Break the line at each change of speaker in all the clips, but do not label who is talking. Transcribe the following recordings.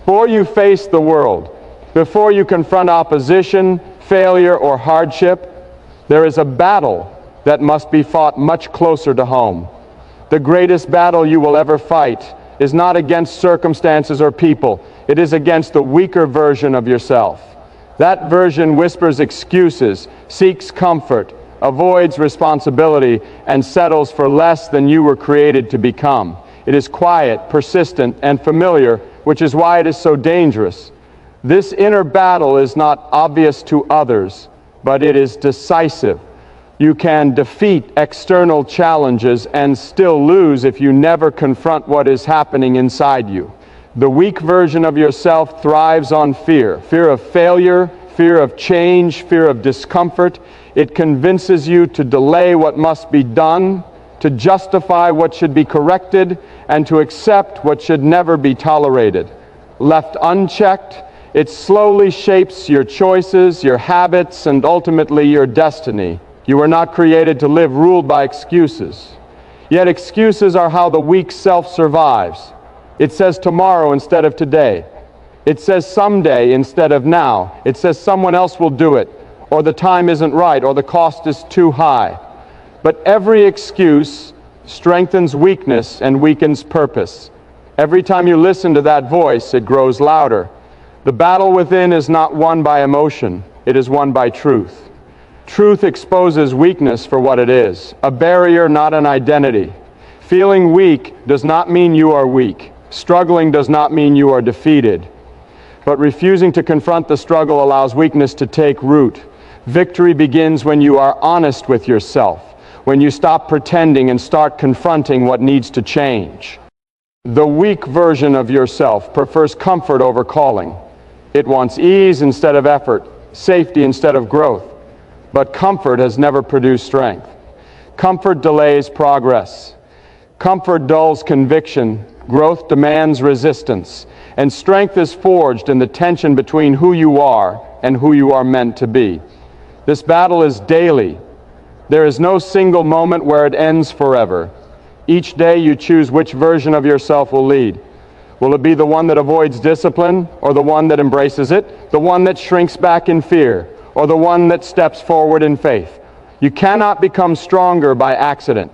Before you face the world, before you confront opposition, failure, or hardship, there is a battle that must be fought much closer to home. The greatest battle you will ever fight is not against circumstances or people. It is against the weaker version of yourself. That version whispers excuses, seeks comfort, avoids responsibility, and settles for less than you were created to become. It is quiet, persistent, and familiar, which is why it is so dangerous. This inner battle is not obvious to others, but it is decisive. You can defeat external challenges and still lose if you never confront what is happening inside you. The weak version of yourself thrives on fear. Fear of failure, fear of change, fear of discomfort. It convinces you to delay what must be done, to justify what should be corrected, and to accept what should never be tolerated. Left unchecked, it slowly shapes your choices, your habits, and ultimately your destiny. You were not created to live ruled by excuses. Yet excuses are how the weak self survives. It says tomorrow instead of today. It says someday instead of now. It says someone else will do it, or the time isn't right, or the cost is too high. But every excuse strengthens weakness and weakens purpose. Every time you listen to that voice, it grows louder. The battle within is not won by emotion, it is won by truth. Truth exposes weakness for what it is, a barrier, not an identity. Feeling weak does not mean you are weak. Struggling does not mean you are defeated. But refusing to confront the struggle allows weakness to take root. Victory begins when you are honest with yourself, when you stop pretending and start confronting what needs to change. The weak version of yourself prefers comfort over calling. It wants ease instead of effort, safety instead of growth. But comfort has never produced strength. Comfort delays progress. Comfort dulls conviction. Growth demands resistance. And strength is forged in the tension between who you are and who you are meant to be. This battle is daily. There is no single moment where it ends forever. Each day you choose which version of yourself will lead. Will it be the one that avoids discipline, or the one that embraces it? The one that shrinks back in fear, or the one that steps forward in faith? You cannot become stronger by accident.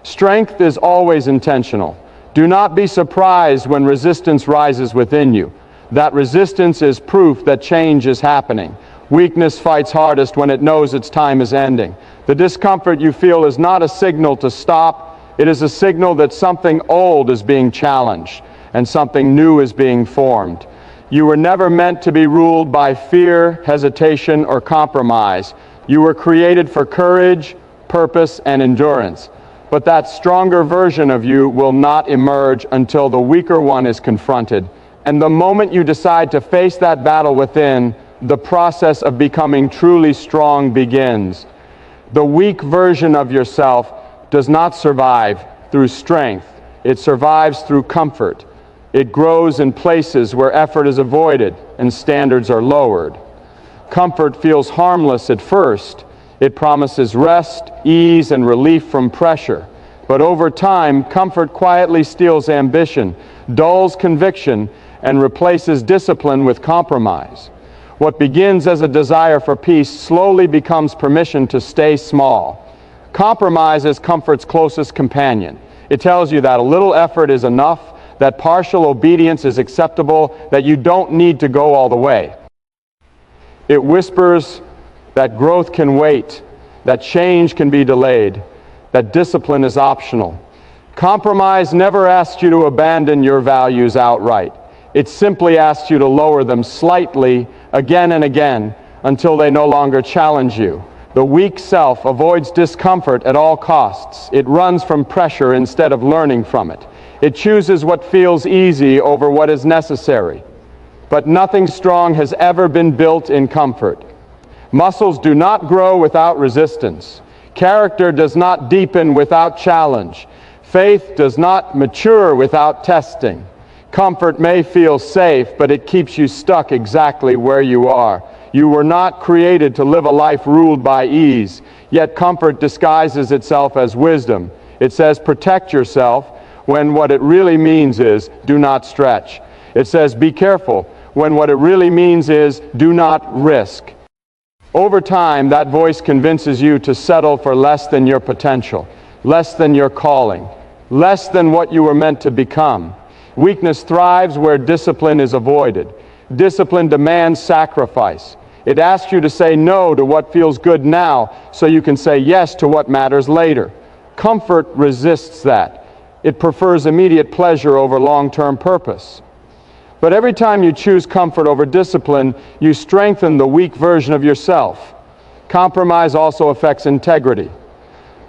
Strength is always intentional. Do not be surprised when resistance rises within you. That resistance is proof that change is happening. Weakness fights hardest when it knows its time is ending. The discomfort you feel is not a signal to stop. It is a signal that something old is being challenged and something new is being formed. You were never meant to be ruled by fear, hesitation, or compromise. You were created for courage, purpose, and endurance. But that stronger version of you will not emerge until the weaker one is confronted. And the moment you decide to face that battle within, the process of becoming truly strong begins. The weak version of yourself does not survive through strength. It survives through comfort. It grows in places where effort is avoided and standards are lowered. Comfort feels harmless at first. It promises rest, ease, and relief from pressure. But over time, comfort quietly steals ambition, dulls conviction, and replaces discipline with compromise. What begins as a desire for peace slowly becomes permission to stay small. Compromise is comfort's closest companion. It tells you that a little effort is enough, that partial obedience is acceptable, that you don't need to go all the way. It whispers that growth can wait, that change can be delayed, that discipline is optional. Compromise never asks you to abandon your values outright. It simply asks you to lower them slightly again and again until they no longer challenge you. The weak self avoids discomfort at all costs. It runs from pressure instead of learning from it. It chooses what feels easy over what is necessary. But nothing strong has ever been built in comfort. Muscles do not grow without resistance. Character does not deepen without challenge. Faith does not mature without testing. Comfort may feel safe, but it keeps you stuck exactly where you are. You were not created to live a life ruled by ease, yet comfort disguises itself as wisdom. It says protect yourself when what it really means is do not stretch. It says, be careful, when what it really means is, do not risk. Over time, that voice convinces you to settle for less than your potential, less than your calling, less than what you were meant to become. Weakness thrives where discipline is avoided. Discipline demands sacrifice. It asks you to say no to what feels good now so you can say yes to what matters later. Comfort resists that. It prefers immediate pleasure over long-term purpose. But every time you choose comfort over discipline, you strengthen the weak version of yourself. Compromise also affects integrity.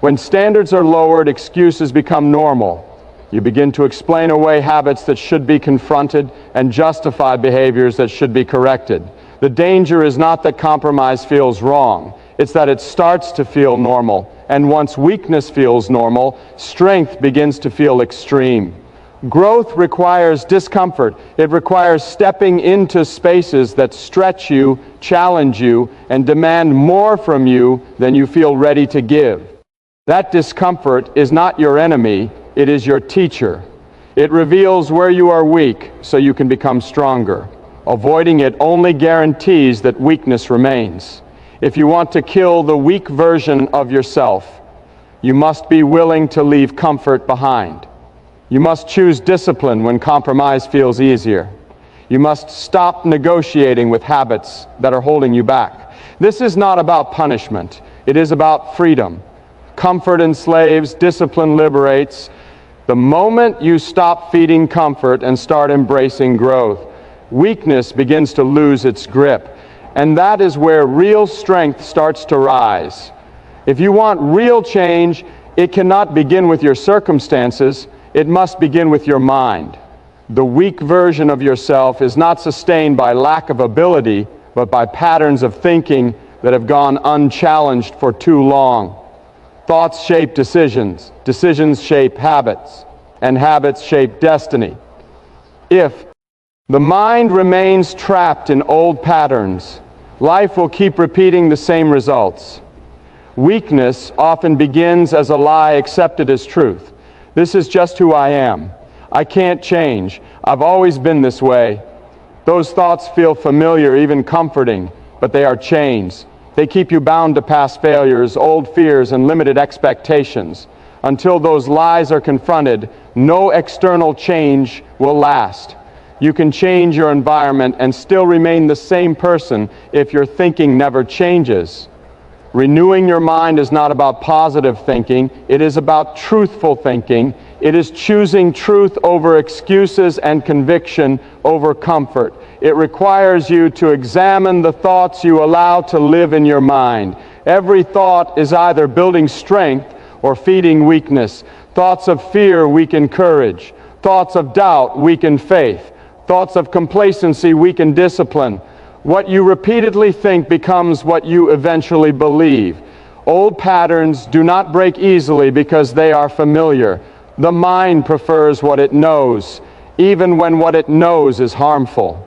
When standards are lowered, excuses become normal. You begin to explain away habits that should be confronted and justify behaviors that should be corrected. The danger is not that compromise feels wrong. It's that it starts to feel normal. And once weakness feels normal, strength begins to feel extreme. Growth requires discomfort. It requires stepping into spaces that stretch you, challenge you, and demand more from you than you feel ready to give. That discomfort is not your enemy, it is your teacher. It reveals where you are weak so you can become stronger. Avoiding it only guarantees that weakness remains. If you want to kill the weak version of yourself, you must be willing to leave comfort behind. You must choose discipline when compromise feels easier. You must stop negotiating with habits that are holding you back. This is not about punishment. It is about freedom. Comfort enslaves, discipline liberates. The moment you stop feeding comfort and start embracing growth, weakness begins to lose its grip. And that is where real strength starts to rise. If you want real change, it cannot begin with your circumstances. It must begin with your mind. The weak version of yourself is not sustained by lack of ability, but by patterns of thinking that have gone unchallenged for too long. Thoughts shape decisions, decisions shape habits, and habits shape destiny. If the mind remains trapped in old patterns, life will keep repeating the same results. Weakness often begins as a lie accepted as truth. This is just who I am. I can't change. I've always been this way. Those thoughts feel familiar, even comforting, but they are chains. They keep you bound to past failures, old fears, and limited expectations. Until those lies are confronted, no external change will last. You can change your environment and still remain the same person if your thinking never changes. Renewing your mind is not about positive thinking. It is about truthful thinking. It is choosing truth over excuses and conviction over comfort. It requires you to examine the thoughts you allow to live in your mind. Every thought is either building strength or feeding weakness. Thoughts of fear weaken courage. Thoughts of doubt weaken faith. Thoughts of complacency weaken discipline. What you repeatedly think becomes what you eventually believe. Old patterns do not break easily because they are familiar. The mind prefers what it knows, even when what it knows is harmful.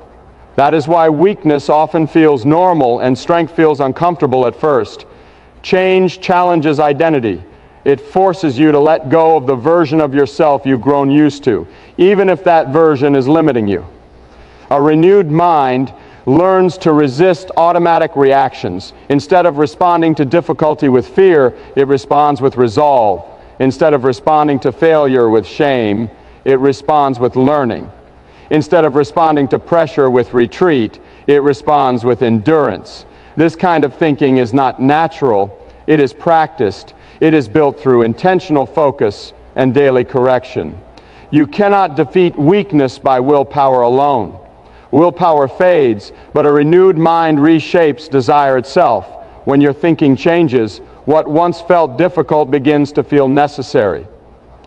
That is why weakness often feels normal and strength feels uncomfortable at first. Change challenges identity. It forces you to let go of the version of yourself you've grown used to, even if that version is limiting you. A renewed mind learns to resist automatic reactions. Instead of responding to difficulty with fear, it responds with resolve. Instead of responding to failure with shame, it responds with learning. Instead of responding to pressure with retreat, it responds with endurance. This kind of thinking is not natural. It is practiced. It is built through intentional focus and daily correction. You cannot defeat weakness by willpower alone. Willpower fades, but a renewed mind reshapes desire itself. When your thinking changes, what once felt difficult begins to feel necessary.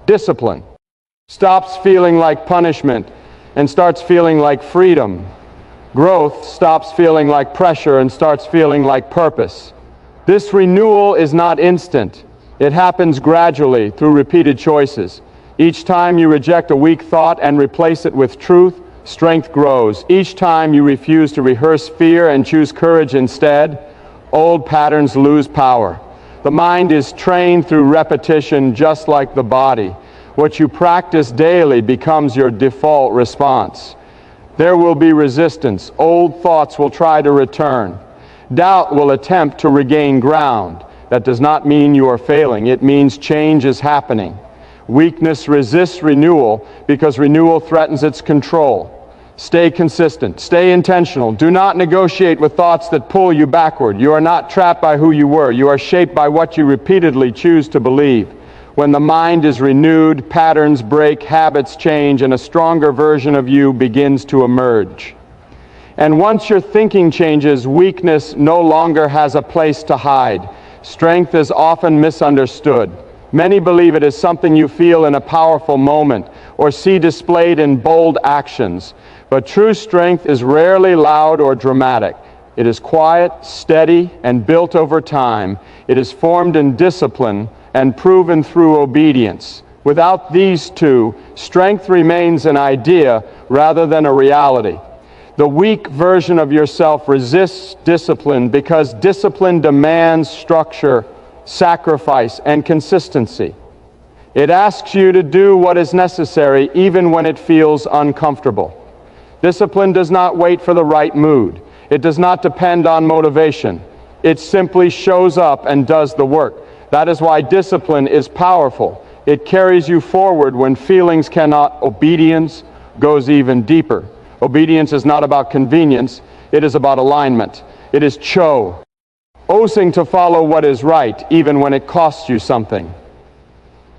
Discipline stops feeling like punishment and starts feeling like freedom. Growth stops feeling like pressure and starts feeling like purpose. This renewal is not instant. It happens gradually through repeated choices. Each time you reject a weak thought and replace it with truth, strength grows. Each time you refuse to rehearse fear and choose courage instead, old patterns lose power. The mind is trained through repetition just like the body. What you practice daily becomes your default response. There will be resistance. Old thoughts will try to return. Doubt will attempt to regain ground. That does not mean you are failing. It means change is happening. Weakness resists renewal because renewal threatens its control. Stay consistent. Stay intentional. Do not negotiate with thoughts that pull you backward. You are not trapped by who you were. You are shaped by what you repeatedly choose to believe. When the mind is renewed, patterns break, habits change, and a stronger version of you begins to emerge. And once your thinking changes, weakness no longer has a place to hide. Strength is often misunderstood. Many believe it is something you feel in a powerful moment or see displayed in bold actions. But true strength is rarely loud or dramatic. It is quiet, steady, and built over time. It is formed in discipline and proven through obedience. Without these two, strength remains an idea rather than a reality. The weak version of yourself resists discipline because discipline demands structure, sacrifice, and consistency. It asks you to do what is necessary even when it feels uncomfortable. Discipline does not wait for the right mood. It does not depend on motivation. It simply shows up and does the work. That is why discipline is powerful. It carries you forward when feelings cannot. Obedience goes even deeper. Obedience is not about convenience. It is about alignment. It is choosing to follow what is right, even when it costs you something.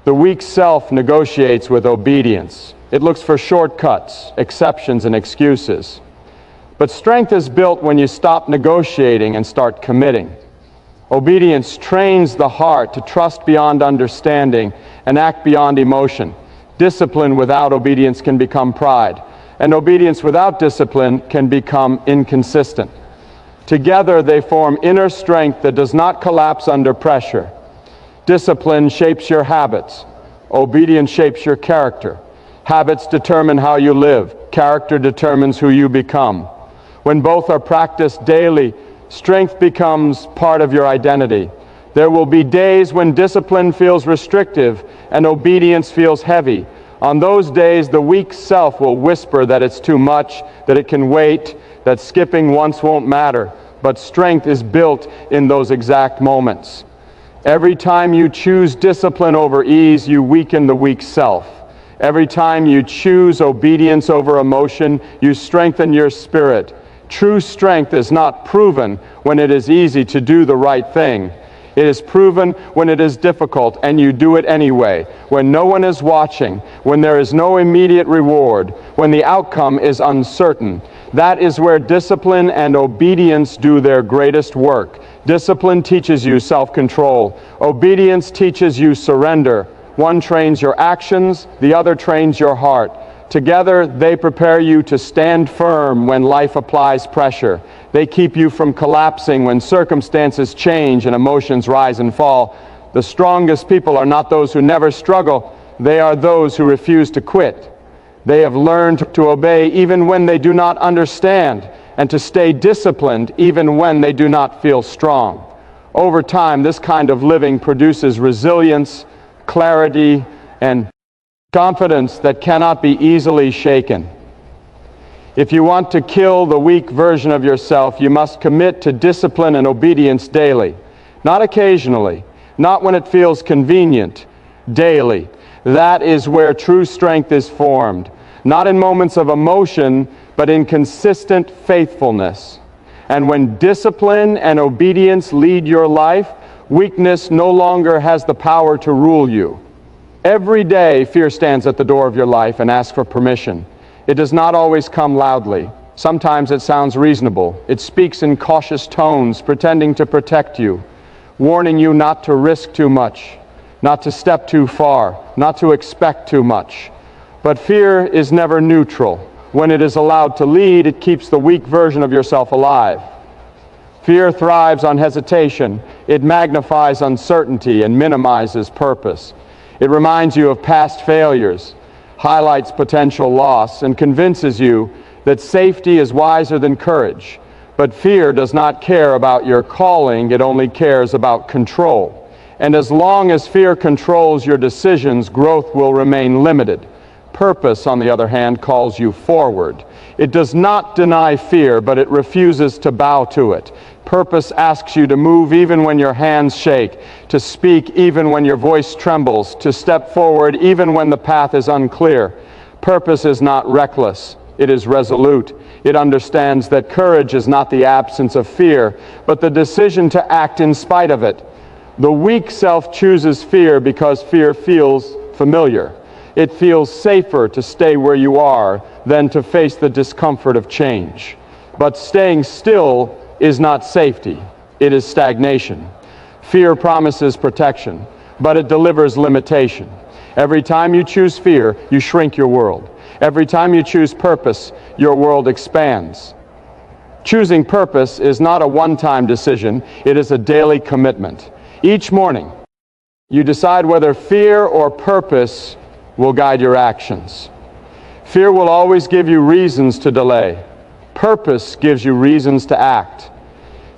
The weak self negotiates with obedience. It looks for shortcuts, exceptions, and excuses. But strength is built when you stop negotiating and start committing. Obedience trains the heart to trust beyond understanding and act beyond emotion. Discipline without obedience can become pride, and obedience without discipline can become inconsistent. Together they form inner strength that does not collapse under pressure. Discipline shapes your habits. Obedience shapes your character. Habits determine how you live. Character determines who you become. When both are practiced daily, strength becomes part of your identity. There will be days when discipline feels restrictive and obedience feels heavy. On those days, the weak self will whisper that it's too much, that it can wait, that skipping once won't matter. But strength is built in those exact moments. Every time you choose discipline over ease, you weaken the weak self. Every time you choose obedience over emotion, you strengthen your spirit. True strength is not proven when it is easy to do the right thing. It is proven when it is difficult and you do it anyway, when no one is watching, when there is no immediate reward, when the outcome is uncertain. That is where discipline and obedience do their greatest work. Discipline teaches you self-control. Obedience teaches you surrender. One trains your actions, the other trains your heart. Together, they prepare you to stand firm when life applies pressure. They keep you from collapsing when circumstances change and emotions rise and fall. The strongest people are not those who never struggle. They are those who refuse to quit. They have learned to obey even when they do not understand, and to stay disciplined even when they do not feel strong. Over time, this kind of living produces resilience, clarity, and confidence that cannot be easily shaken. If you want to kill the weak version of yourself, you must commit to discipline and obedience daily. Not occasionally, not when it feels convenient, daily. That is where true strength is formed. Not in moments of emotion, but in consistent faithfulness. And when discipline and obedience lead your life, weakness no longer has the power to rule you. Every day, fear stands at the door of your life and asks for permission. It does not always come loudly. Sometimes it sounds reasonable. It speaks in cautious tones, pretending to protect you, warning you not to risk too much, not to step too far, not to expect too much. But fear is never neutral. When it is allowed to lead, it keeps the weak version of yourself alive. Fear thrives on hesitation. It magnifies uncertainty and minimizes purpose. It reminds you of past failures, highlights potential loss, and convinces you that safety is wiser than courage. But fear does not care about your calling, it only cares about control. And as long as fear controls your decisions, growth will remain limited. Purpose, on the other hand, calls you forward. It does not deny fear, but it refuses to bow to it. Purpose asks you to move even when your hands shake, to speak even when your voice trembles, to step forward even when the path is unclear. Purpose is not reckless. It is resolute. It understands that courage is not the absence of fear, but the decision to act in spite of it. The weak self chooses fear because fear feels familiar. It feels safer to stay where you are than to face the discomfort of change. But staying still is not safety. It is stagnation. Fear promises protection, but it delivers limitation. Every time you choose fear, you shrink your world. Every time you choose purpose, your world expands. Choosing purpose is not a one-time decision. It is a daily commitment. Each morning, you decide whether fear or purpose will guide your actions. Fear will always give you reasons to delay. Purpose gives you reasons to act.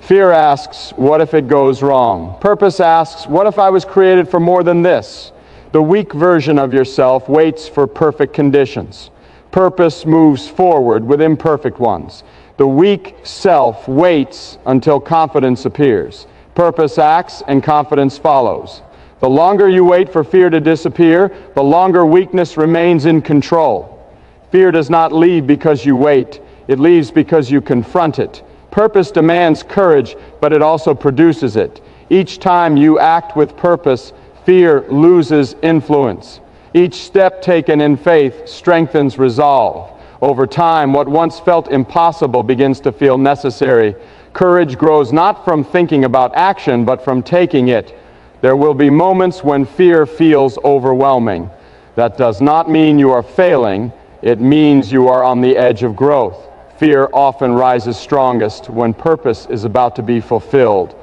Fear asks, what if it goes wrong? Purpose asks, what if I was created for more than this? The weak version of yourself waits for perfect conditions. Purpose moves forward with imperfect ones. The weak self waits until confidence appears. Purpose acts and confidence follows. The longer you wait for fear to disappear, the longer weakness remains in control. Fear does not leave because you wait. It leaves because you confront it. Purpose demands courage, but it also produces it. Each time you act with purpose, fear loses influence. Each step taken in faith strengthens resolve. Over time, what once felt impossible begins to feel necessary. Courage grows not from thinking about action, but from taking it. There will be moments when fear feels overwhelming. That does not mean you are failing. It means you are on the edge of growth. Fear often rises strongest when purpose is about to be fulfilled.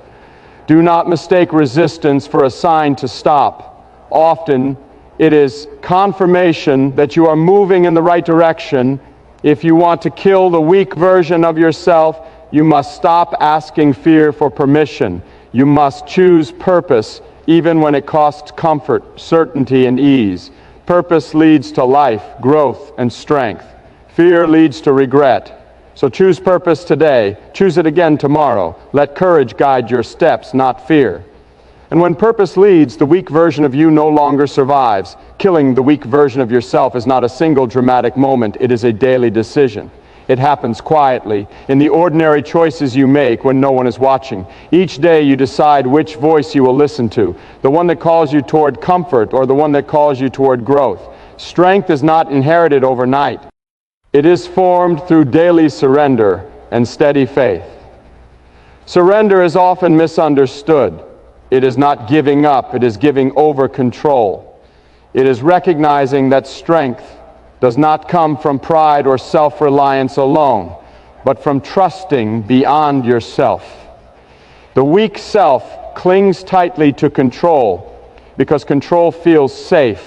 Do not mistake resistance for a sign to stop. Often, it is confirmation that you are moving in the right direction. If you want to kill the weak version of yourself, you must stop asking fear for permission. You must choose purpose, even when it costs comfort, certainty, and ease. Purpose leads to life, growth, and strength. Fear leads to regret. So choose purpose today. Choose it again tomorrow. Let courage guide your steps, not fear. And when purpose leads, the weak version of you no longer survives. Killing the weak version of yourself is not a single dramatic moment. It is a daily decision. It happens quietly, in the ordinary choices you make when no one is watching. Each day you decide which voice you will listen to, the one that calls you toward comfort or the one that calls you toward growth. Strength is not inherited overnight. It is formed through daily surrender and steady faith. Surrender is often misunderstood. It is not giving up, it is giving over control. It is recognizing that strength does not come from pride or self-reliance alone, but from trusting beyond yourself. The weak self clings tightly to control because control feels safe.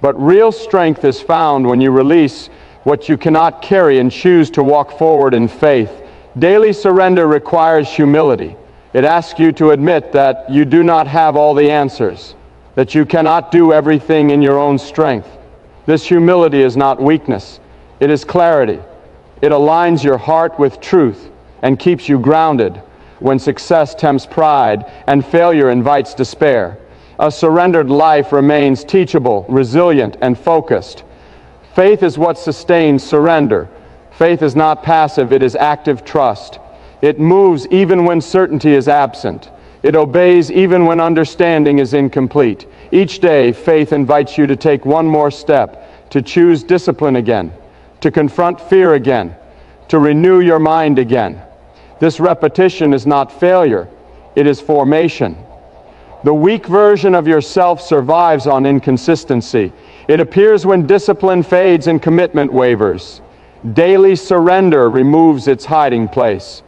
But real strength is found when you release what you cannot carry and choose to walk forward in faith. Daily surrender requires humility. It asks you to admit that you do not have all the answers, that you cannot do everything in your own strength. This humility is not weakness. It is clarity. It aligns your heart with truth and keeps you grounded when success tempts pride and failure invites despair. A surrendered life remains teachable, resilient, and focused. Faith is what sustains surrender. Faith is not passive, it is active trust. It moves even when certainty is absent. It obeys even when understanding is incomplete. Each day, faith invites you to take one more step, to choose discipline again, to confront fear again, to renew your mind again. This repetition is not failure, it is formation. The weak version of yourself survives on inconsistency. It appears when discipline fades and commitment wavers. Daily surrender removes its hiding place.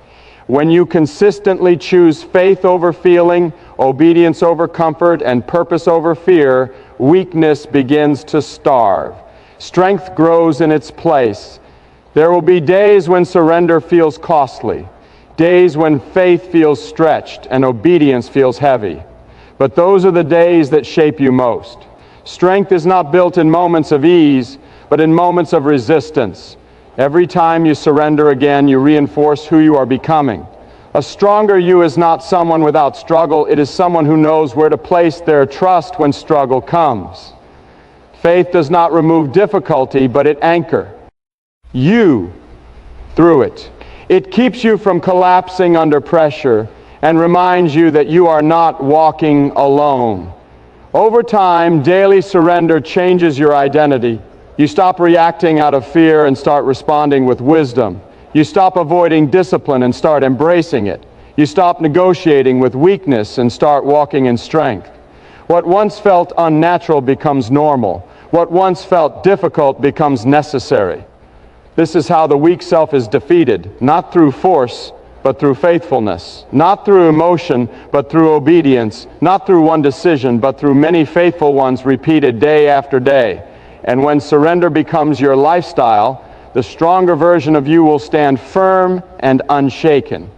When you consistently choose faith over feeling, obedience over comfort, and purpose over fear, weakness begins to starve. Strength grows in its place. There will be days when surrender feels costly, days when faith feels stretched and obedience feels heavy. But those are the days that shape you most. Strength is not built in moments of ease, but in moments of resistance. Every time you surrender again, you reinforce who you are becoming. A stronger you is not someone without struggle. It is someone who knows where to place their trust when struggle comes. Faith does not remove difficulty, but it anchors you through it. It keeps you from collapsing under pressure and reminds you that you are not walking alone. Over time, daily surrender changes your identity. You stop reacting out of fear and start responding with wisdom. You stop avoiding discipline and start embracing it. You stop negotiating with weakness and start walking in strength. What once felt unnatural becomes normal. What once felt difficult becomes necessary. This is how the weak self is defeated, not through force, but through faithfulness. Not through emotion, but through obedience. Not through one decision, but through many faithful ones repeated day after day. And when surrender becomes your lifestyle, the stronger version of you will stand firm and unshaken.